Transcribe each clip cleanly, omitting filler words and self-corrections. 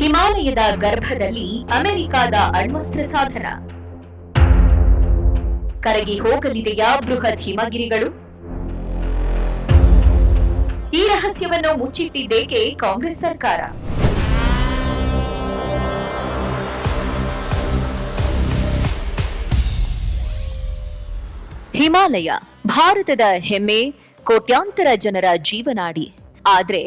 ಹಿಮಾಲಯದ ಗರ್ಭದಲ್ಲಿ ಅಮೆರಿಕದ ಅಣ್ವಸ್ತ್ರ ಸಾಧನ. ಕರಗಿ ಹೋಗಲಿದೆಯಾ ಬೃಹತ್ ಹಿಮಗಿರಿಗಳು? ಈ ರಹಸ್ಯವನ್ನು ಮುಚ್ಚಿಟ್ಟಿದ್ದೇಕೆ ಕಾಂಗ್ರೆಸ್ ಸರ್ಕಾರ? ಹಿಮಾಲಯ ಭಾರತದ ಹೆಮ್ಮೆ, ಕೋಟ್ಯಾಂತರ ಜನರ ಜೀವನಾಡಿ. ಆದ್ರೆ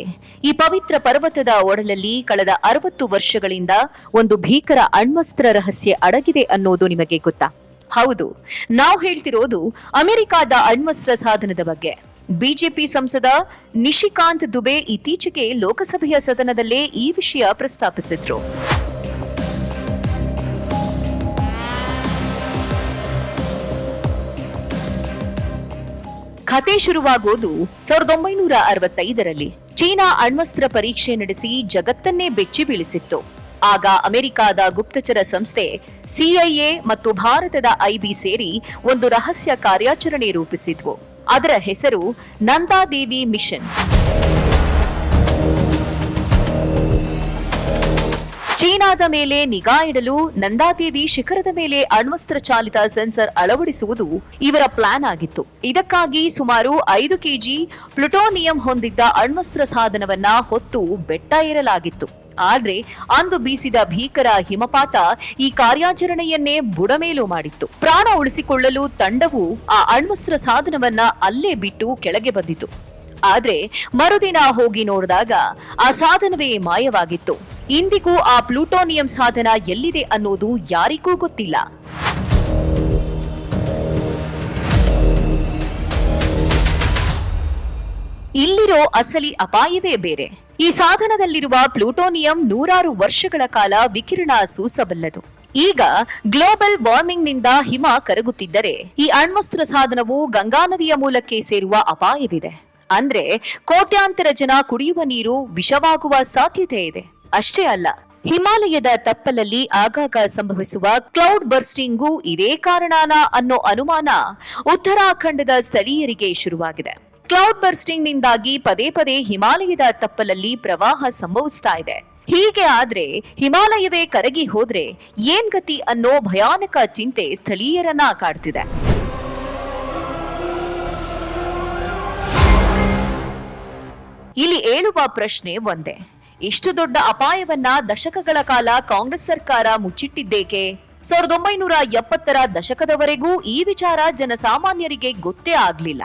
ಈ ಪವಿತ್ರ ಪರ್ವತದ ಒಡಲಲ್ಲಿ ಕಳೆದ 60 ವರ್ಷಗಳಿಂದ ಒಂದು ಭೀಕರ ಅಣ್ವಸ್ತ್ರ ರಹಸ್ಯ ಅಡಗಿದೆ ಅನ್ನೋದು ನಿಮಗೆ ಗೊತ್ತಾ? ಹೌದು, ನಾವು ಹೇಳ್ತಿರೋದು ಅಮೆರಿಕದ ಅಣ್ವಸ್ತ್ರ ಸಾಧನದ ಬಗ್ಗೆ. ಬಿಜೆಪಿ ಸಂಸದ ನಿಶಿಕಾಂತ್ ದುಬೆ ಇತ್ತೀಚೆಗೆ ಲೋಕಸಭೆಯ ಸದನದಲ್ಲೇ ಈ ವಿಷಯ ಪ್ರಸ್ತಾಪಿಸಿದ್ರು. ಕತೆ ಶುರುವಾಗೋದು 1965ರಲ್ಲಿ. ಚೀನಾ ಅಣ್ವಸ್ತ್ರ ಪರೀಕ್ಷೆ ನಡೆಸಿ ಜಗತ್ತನ್ನೇ ಬೆಚ್ಚಿ ಬೀಳಿಸಿತ್ತು. ಆಗ ಅಮೆರಿಕದ ಗುಪ್ತಚರ ಸಂಸ್ಥೆ ಸಿಐಎ ಮತ್ತು ಭಾರತದ ಐಬಿ ಸೇರಿ ಒಂದು ರಹಸ್ಯ ಕಾರ್ಯಾಚರಣೆ ರೂಪಿಸಿದ್ವು. ಅದರ ಹೆಸರು ನಂದಾದೇವಿ ಮಿಷನ್. ಚೀನಾದ ಮೇಲೆ ನಿಗಾ ಇಡಲು ನಂದಾದೇವಿ ಶಿಖರದ ಮೇಲೆ ಅಣ್ವಸ್ತ್ರ ಚಾಲಿತ ಸೆನ್ಸರ್ ಅಳವಡಿಸುವುದು ಇವರ ಪ್ಲಾನ್ ಆಗಿತ್ತು. ಇದಕ್ಕಾಗಿ ಸುಮಾರು 5 ಕೆಜಿ ಪ್ಲುಟೋನಿಯಂ ಹೊಂದಿದ್ದ ಅಣ್ವಸ್ತ್ರ ಸಾಧನವನ್ನ ಹೊತ್ತು ಬೆಟ್ಟ ಏರಲಾಗಿತ್ತು. ಆದ್ರೆ ಅಂದು ಬೀಸಿದ ಭೀಕರ ಹಿಮಪಾತ ಈ ಕಾರ್ಯಾಚರಣೆಯನ್ನೇ ಬುಡಮೇಲು ಮಾಡಿತ್ತು. ಪ್ರಾಣ ಉಳಿಸಿಕೊಳ್ಳಲು ತಂಡವು ಆ ಅಣ್ವಸ್ತ್ರ ಸಾಧನವನ್ನ ಅಲ್ಲೇ ಬಿಟ್ಟು ಕೆಳಗೆ ಬಂದಿತು. ಆದ್ರೆ ಮರುದಿನ ಹೋಗಿ ನೋಡಿದಾಗ ಆ ಸಾಧನವೇ ಮಾಯವಾಗಿತ್ತು. ಇಂದಿಗೂ ಆ ಪ್ಲೂಟೋನಿಯಂ ಸಾಧನ ಎಲ್ಲಿದೆ ಅನ್ನೋದು ಯಾರಿಗೂ ಗೊತ್ತಿಲ್ಲ. ಇಲ್ಲಿರೋ ಅಸಲಿ ಅಪಾಯವೇ ಬೇರೆ. ಈ ಸಾಧನದಲ್ಲಿರುವ ಪ್ಲೂಟೋನಿಯಂ 100 ವರ್ಷಗಳ ಕಾಲ ವಿಕಿರಣ ಸೂಸಬಲ್ಲದು. ಈಗ ಗ್ಲೋಬಲ್ ವಾರ್ಮಿಂಗ್ ನಿಂದ ಹಿಮ ಕರಗುತ್ತಿದ್ದರೆ ಈ ಅಣ್ವಸ್ತ್ರ ಸಾಧನವು ಗಂಗಾ ನದಿಯ ಮೂಲಕ್ಕೆ ಸೇರುವ ಅಪಾಯವಿದೆ. ಅಂದ್ರೆ ಕೋಟ್ಯಾಂತರ ಜನ ಕುಡಿಯುವ ನೀರು ವಿಷವಾಗುವ ಸಾಧ್ಯತೆ ಇದೆ. ಅಷ್ಟೇ ಅಲ್ಲ, ಹಿಮಾಲಯದ ತಪ್ಪಲಲ್ಲಿ ಆಗಾಗ ಸಂಭವಿಸುವ ಕ್ಲೌಡ್ ಬರ್ಸ್ಟಿಂಗೂ ಇದೇ ಕಾರಣನಾ ಅನ್ನೋ ಅನುಮಾನ ಉತ್ತರಾಖಂಡದ ಸ್ಥಳೀಯರಿಗೆ ಶುರುವಾಗಿದೆ. ಕ್ಲೌಡ್ ಬರ್ಸ್ಟಿಂಗ್ ನಿಂದಾಗಿ ಪದೇ ಪದೇ ಹಿಮಾಲಯದ ತಪ್ಪಲಲ್ಲಿ ಪ್ರವಾಹ ಸಂಭವಿಸ್ತಾ ಇದೆ. ಹೀಗೆ ಆದ್ರೆ ಹಿಮಾಲಯವೇ ಕರಗಿ ಹೋದ್ರೆ ಏನ್ ಗತಿ ಅನ್ನೋ ಭಯಾನಕ ಚಿಂತೆ ಸ್ಥಳೀಯರನ್ನ ಕಾಡ್ತಿದೆ. ಇಲ್ಲಿ ಏಳುವ ಪ್ರಶ್ನೆ ಒಂದೇ: ಇಷ್ಟು ದೊಡ್ಡ ಅಪಾಯವನ್ನ ದಶಕಗಳ ಕಾಲ ಕಾಂಗ್ರೆಸ್ ಸರ್ಕಾರ ಮುಚ್ಚಿಟ್ಟಿದ್ದೇಕೆ? 1970ರ ದಶಕದವರೆಗೂ ಈ ವಿಚಾರ ಜನಸಾಮಾನ್ಯರಿಗೆ ಗೊತ್ತೇ ಆಗ್ಲಿಲ್ಲ.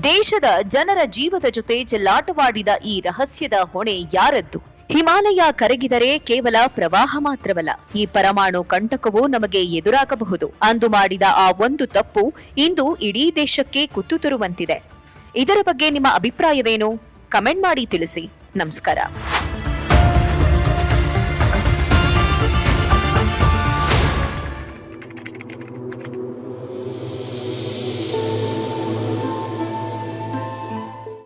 ದೇಶದ ಜನರ ಜೀವದ ಜೊತೆ ಚೆಲ್ಲಾಟವಾಡಿದ ಈ ರಹಸ್ಯದ ಹೊಣೆ ಯಾರದ್ದು? ಹಿಮಾಲಯ ಕರಗಿದರೆ ಕೇವಲ ಪ್ರವಾಹ ಮಾತ್ರವಲ್ಲ, ಈ ಪರಮಾಣು ಕಂಟಕವೂ ನಮಗೆ ಎದುರಾಗಬಹುದು. ಅಂದು ಮಾಡಿದ ಆ ಒಂದು ತಪ್ಪು ಇಂದು ಇಡೀ ದೇಶಕ್ಕೆ ಕುತ್ತು ತರುವಂತಿದೆ. ಇದರ ಬಗ್ಗೆ ನಿಮ್ಮ ಅಭಿಪ್ರಾಯವೇನು? ಕಮೆಂಟ್ ಮಾಡಿ ತಿಳಿಸಿ. ನಮಸ್ಕಾರ.